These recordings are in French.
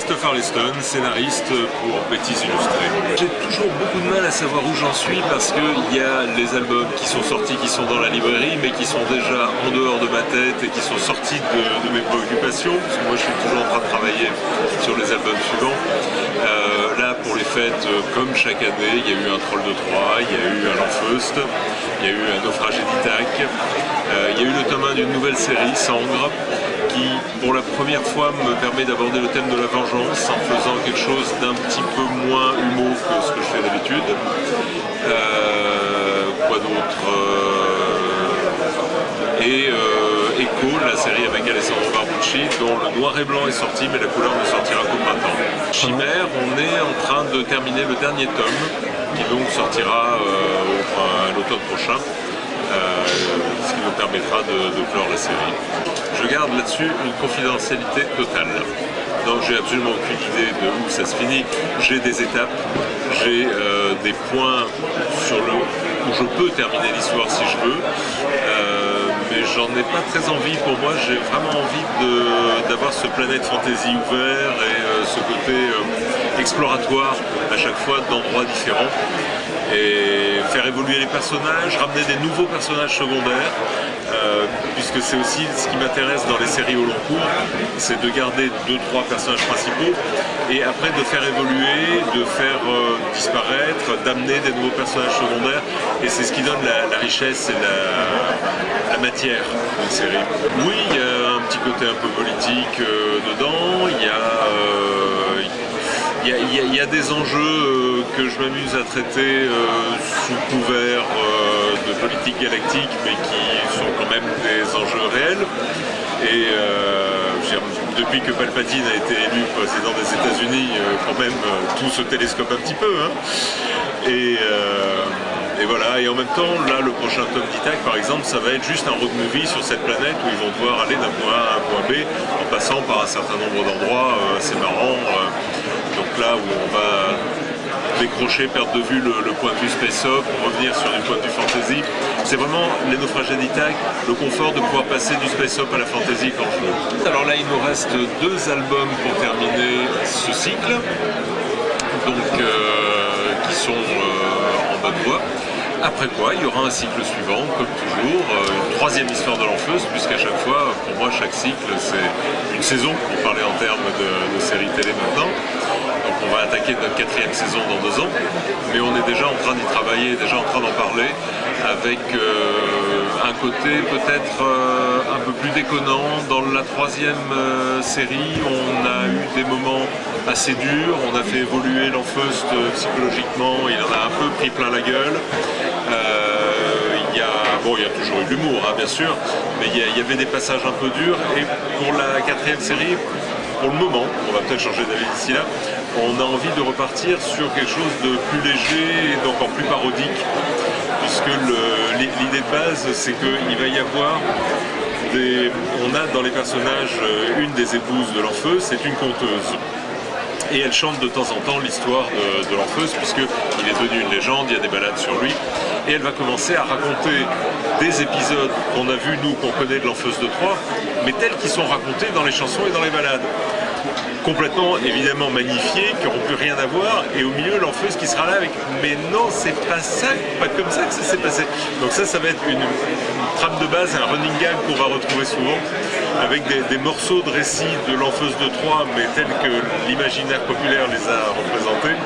Christopher Leston, scénariste pour Bêtises illustrées. J'ai toujours beaucoup de mal à savoir où j'en suis parce qu'il y a les albums qui sont sortis, qui sont dans la librairie, mais qui sont déjà en dehors de ma tête et qui sont sortis de mes préoccupations, parce que moi je suis toujours en train de travailler sur les albums suivants. Là, pour les fêtes, comme chaque année, il y a eu un Troll de Troie, il y a eu un Lanfeust, il y a eu un Naufrage d'Ithac, il y a eu le tome 1 d'une nouvelle série, Sangre, qui, pour la première fois, me permet d'aborder le thème de la vengeance en faisant quelque chose d'un petit peu moins humour que ce que je fais d'habitude. Quoi d'autre Echo, la série avec Alessandro Barbucci, dont le noir et blanc est sorti, mais la couleur ne sortira qu'au printemps. Chimère, on est en train de terminer le dernier tome, qui donc sortira à l'automne prochain, ce qui nous permettra de clore la série. Je garde là-dessus une confidentialité totale. Donc j'ai absolument aucune idée de où ça se finit. J'ai des étapes, j'ai des points où je peux terminer l'histoire si je veux. Mais j'en ai pas très envie. Pour moi, j'ai vraiment envie d'avoir ce planète fantasy ouvert et ce côté exploratoire à chaque fois d'endroits différents. Et faire évoluer les personnages, ramener des nouveaux personnages secondaires, puisque c'est aussi ce qui m'intéresse dans les séries au long cours, c'est de garder 2-3 personnages principaux et après de faire évoluer, de faire disparaître, d'amener des nouveaux personnages secondaires, et c'est ce qui donne la richesse et la matière d'une série. Oui, il y a un petit côté un peu politique dedans, il y a des enjeux que je m'amuse à traiter sous couvert de politique galactique, mais qui sont quand même des enjeux réels. Et depuis que Palpatine a été élu président des États-Unis, quand même tout se télescope un petit peu. Hein. Et voilà, et en même temps, là, le prochain tome d'Ithac, par exemple, ça va être juste un road movie sur cette planète où ils vont devoir aller d'un point A à un point B en passant par un certain nombre d'endroits assez marrants. Donc là où on va décrocher, perdre de vue le point de vue space op, revenir sur du point de vue fantasy. C'est vraiment les naufragés d'Ithac, le confort de pouvoir passer du space op à la fantasy quand je veux. Alors là, il nous reste 2 albums pour terminer ce cycle, donc qui sont en bonne voie. Après quoi, il y aura un cycle suivant, comme toujours, une 3e histoire de Lanfeust, puisqu'à chaque fois, pour moi, chaque cycle, c'est une saison, pour parler en termes de série télé maintenant. Donc on va attaquer notre 4e saison dans 2 ans, mais on est déjà en train d'y travailler, déjà en train d'en parler, avec un côté peut-être un peu plus déconnant. Dans la 3e série, on a eu des moments assez durs, on a fait évoluer Lanfeust psychologiquement, il en a un peu pris plein la gueule. Il y a toujours eu de l'humour, hein, bien sûr, mais il y avait des passages un peu durs, et pour la 4e série, pour le moment, on va peut-être changer d'avis d'ici là, on a envie de repartir sur quelque chose de plus léger et d'encore plus parodique, puisque l'idée de base, c'est qu'il va y avoir on a dans les personnages une des épouses de Lanfeust, c'est une conteuse. Et elle chante de temps en temps l'histoire de Lanfeust, puisqu'il est devenu une légende, il y a des ballades sur lui. Et elle va commencer à raconter des épisodes qu'on a vus, nous, qu'on connaît de Lanfeust de Troie, mais tels qu'ils sont racontés dans les chansons et dans les ballades. Complètement, évidemment, magnifiés, qui n'auront plus rien à voir, et au milieu, Lanfeust qui sera là avec « mais non, c'est pas ça, pas comme ça que ça s'est passé ». Donc ça va être une trame de base, un running gag qu'on va retrouver souvent, avec des morceaux de récits de Lanfeust de Troie, mais tels que l'imaginaire populaire les a représentés,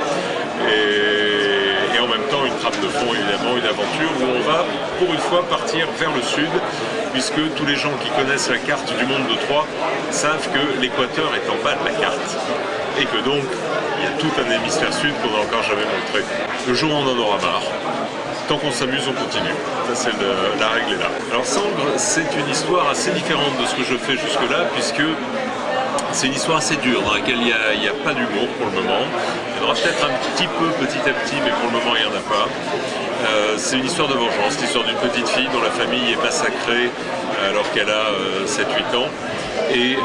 et en même temps une trame de fond, évidemment, une aventure où on va, pour une fois, partir vers le sud, puisque tous les gens qui connaissent la carte du monde de Troie savent que l'équateur est en bas de la carte, et que donc il y a tout un hémisphère sud qu'on n'a encore jamais montré. Le jour où on en aura marre, tant qu'on s'amuse, on continue. Ça, c'est la règle est là. Alors Sangre, c'est une histoire assez différente de ce que je fais jusque-là, puisque c'est une histoire assez dure, dans laquelle il n'y a pas d'humour pour le moment. Il y en aura peut-être un petit peu petit à petit, mais pour le moment, il n'y en a pas. C'est une histoire de vengeance, l'histoire d'une petite fille dont la famille est massacrée alors qu'elle a 7-8 ans. Et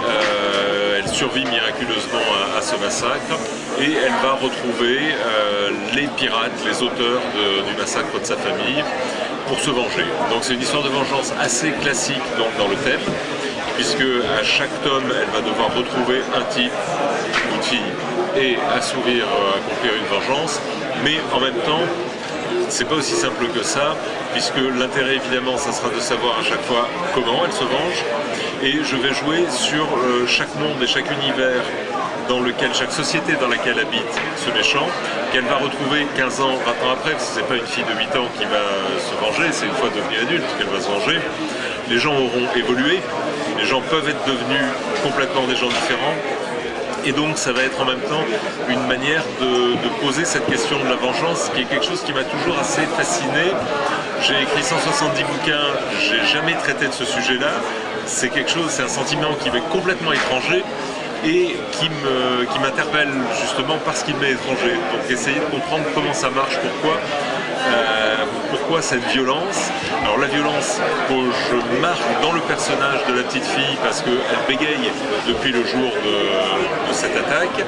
elle survit miraculeusement à ce massacre, et elle va retrouver les pirates, les auteurs du massacre de sa famille, pour se venger. Donc c'est une histoire de vengeance assez classique dans le thème, puisque à chaque tome, elle va devoir retrouver un type ou petite fille et assouvir, accomplir une vengeance, mais en même temps, c'est pas aussi simple que ça, puisque l'intérêt évidemment, ça sera de savoir à chaque fois comment elle se venge, et je vais jouer sur chaque monde et chaque univers dans lequel, chaque société dans laquelle habite ce méchant, qu'elle va retrouver 15 ans, 20 ans après, parce que c'est pas une fille de 8 ans qui va se venger, c'est une fois devenue adulte qu'elle va se venger. Les gens auront évolué, les gens peuvent être devenus complètement des gens différents, et donc ça va être en même temps une manière de poser cette question de la vengeance, qui est quelque chose qui m'a toujours assez fasciné. J'ai écrit 170 bouquins, j'ai jamais traité de ce sujet-là. C'est quelque chose, c'est un sentiment qui m'est complètement étranger et qui m'interpelle justement parce qu'il m'est étranger. Donc essayer de comprendre comment ça marche, pourquoi cette violence. Alors la violence, je marche dans le personnage de la petite fille parce qu'elle bégaye depuis le jour de cette attaque.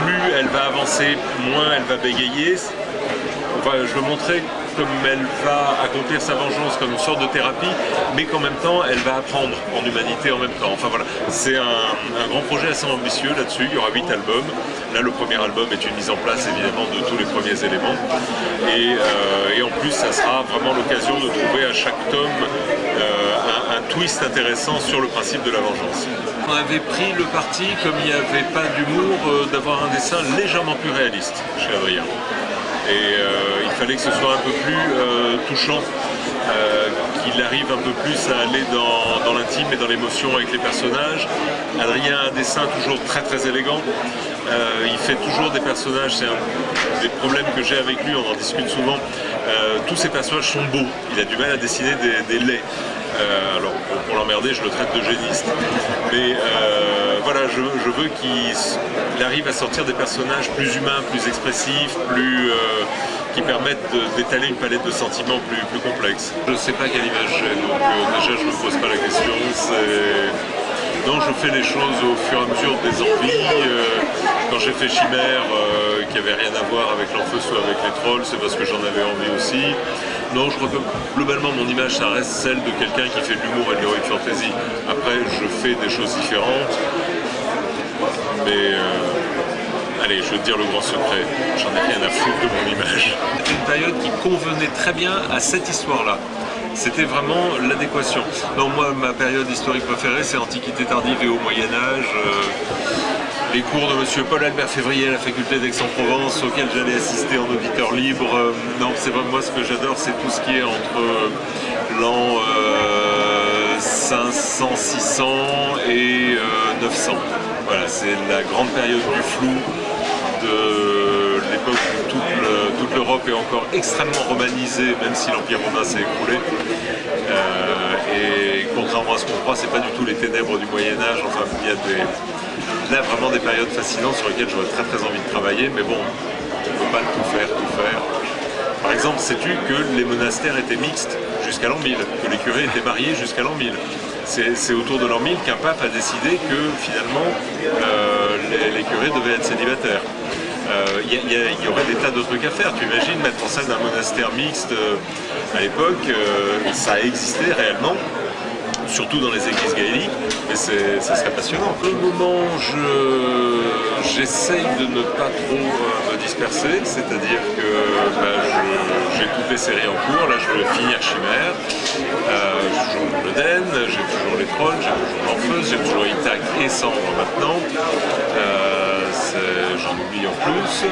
Plus elle va avancer, moins elle va bégayer. Je veux montrer comme elle va accomplir sa vengeance comme une sorte de thérapie, mais qu'en même temps elle va apprendre en humanité en même temps. Enfin voilà, c'est un grand projet assez ambitieux là-dessus. Il y aura 8 albums. Là, le premier album est une mise en place évidemment de tous les premiers éléments, et en plus ça sera vraiment l'occasion de trouver à chaque tome un twist intéressant sur le principe de la vengeance. On avait pris le parti, comme il n'y avait pas d'humour, d'avoir un dessin légèrement plus réaliste chez Adrien. Et il fallait que ce soit un peu plus touchant, qu'il arrive un peu plus à aller dans l'intime et dans l'émotion avec les personnages. Adrien a un dessin toujours très très élégant, il fait toujours des personnages, c'est un des problèmes que j'ai avec lui, on en discute souvent, tous ses personnages sont beaux, il a du mal à dessiner des laits. Alors pour l'emmerder, je le traite de géniste, mais voilà, je veux qu'il arrive à sortir des personnages plus humains, plus expressifs, qui permettent d'étaler une palette de sentiments plus complexe. Je ne sais pas quelle image j'ai, donc déjà je ne me pose pas la question. Non, je fais les choses au fur et à mesure des envies. Quand j'ai fait Chimère, qui n'avait rien à voir avec l'Enfeust ou avec les trolls, c'est parce que j'en avais envie aussi. Non, je crois que globalement mon image, ça reste celle de quelqu'un qui fait de l'humour et de l'heroic fantasy. Après, je fais des choses différentes, mais allez, je veux te dire le grand secret, j'en ai rien à foutre de mon image. C'était une période qui convenait très bien à cette histoire-là. C'était vraiment l'adéquation. Non, moi, ma période historique préférée, c'est Antiquité tardive et au Moyen-Âge. Les cours de M. Paul-Albert Février à la faculté d'Aix-en-Provence, auxquels j'allais assister en auditeur libre. Non, c'est vraiment moi ce que j'adore, c'est tout ce qui est entre l'an 500, 600 et 900. Voilà, c'est la grande période du flou, de l'époque où toute l'Europe est encore extrêmement romanisée, même si l'Empire romain s'est écroulé. Et contrairement à ce qu'on croit, c'est pas du tout les ténèbres du Moyen-Âge. Enfin, il y a là vraiment des périodes fascinantes sur lesquelles j'aurais très envie de travailler, mais bon, on ne peut pas tout faire. Par exemple, sais-tu que les monastères étaient mixtes jusqu'à l'an 1000, que les curés étaient mariés jusqu'à l'an 1000. C'est autour de l'an 1000 qu'un pape a décidé que finalement les curés devaient être célibataires. Il y aurait des tas de trucs à faire. Tu imagines mettre en scène un monastère mixte à l'époque, ça a existé réellement, surtout dans les églises gaéliques, mais ça serait passionnant. Pour le moment, j'essaye de ne pas trop me disperser, c'est-à-dire que j'ai toutes les séries en cours. Là, je vais finir Chimère, j'ai toujours Blooden, j'ai toujours les Trolls, j'ai toujours l'Enfeust, j'ai toujours Ithac et Cendre maintenant. J'en oublie en plus.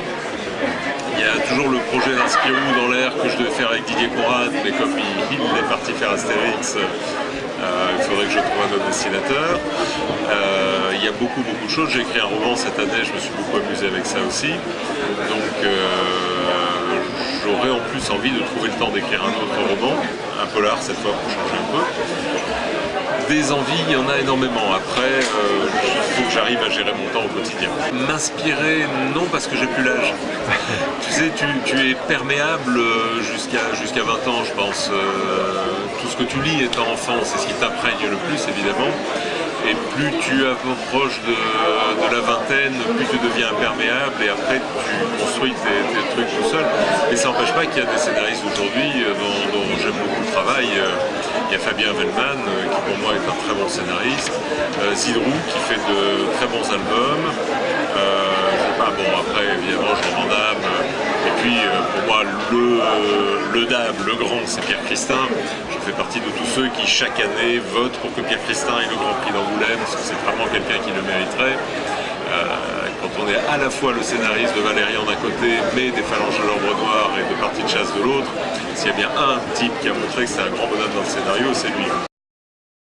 Il y a toujours le projet d'un Spirou dans l'air que je devais faire avec Didier Conrad, mais comme il est parti faire Astérix, il faudrait que je trouve un autre dessinateur. Il y a beaucoup de choses. J'ai écrit un roman cette année, je me suis beaucoup amusé avec ça aussi. Donc j'aurais en plus envie de trouver le temps d'écrire un autre roman, un polar cette fois pour changer un peu. Des envies, il y en a énormément. Après, il faut que j'arrive à gérer mon temps au quotidien. M'inspirer, non, parce que j'ai plus l'âge. Tu sais, tu es perméable jusqu'à 20 ans, je pense. Tout ce que tu lis étant enfant, c'est ce qui t'imprègne le plus, évidemment. Et plus tu approches de la vingtaine, plus tu deviens imperméable et après tu construis tes trucs tout seul. Mais ça n'empêche pas qu'il y a des scénaristes aujourd'hui dont j'aime beaucoup le travail. Il y a Fabien Wellman qui pour moi est un très bon scénariste. Zidrou qui fait de très bons albums. Je sais pas, bon après évidemment Jean Van Damme. Et puis pour moi le dame, le grand, c'est Pierre Christin. Je fais partie de tous ceux qui chaque année votent pour que Pierre Christin ait le Grand Prix d'Angoulême, parce que c'est vraiment quelqu'un qui le mériterait. Quand on est à la fois le scénariste de Valérian d'un côté, mais des Phalanges de l'Ombre Noire et de Partie de chasse de l'autre, s'il y a bien un type qui a montré que c'est un grand bonhomme dans le scénario, c'est lui.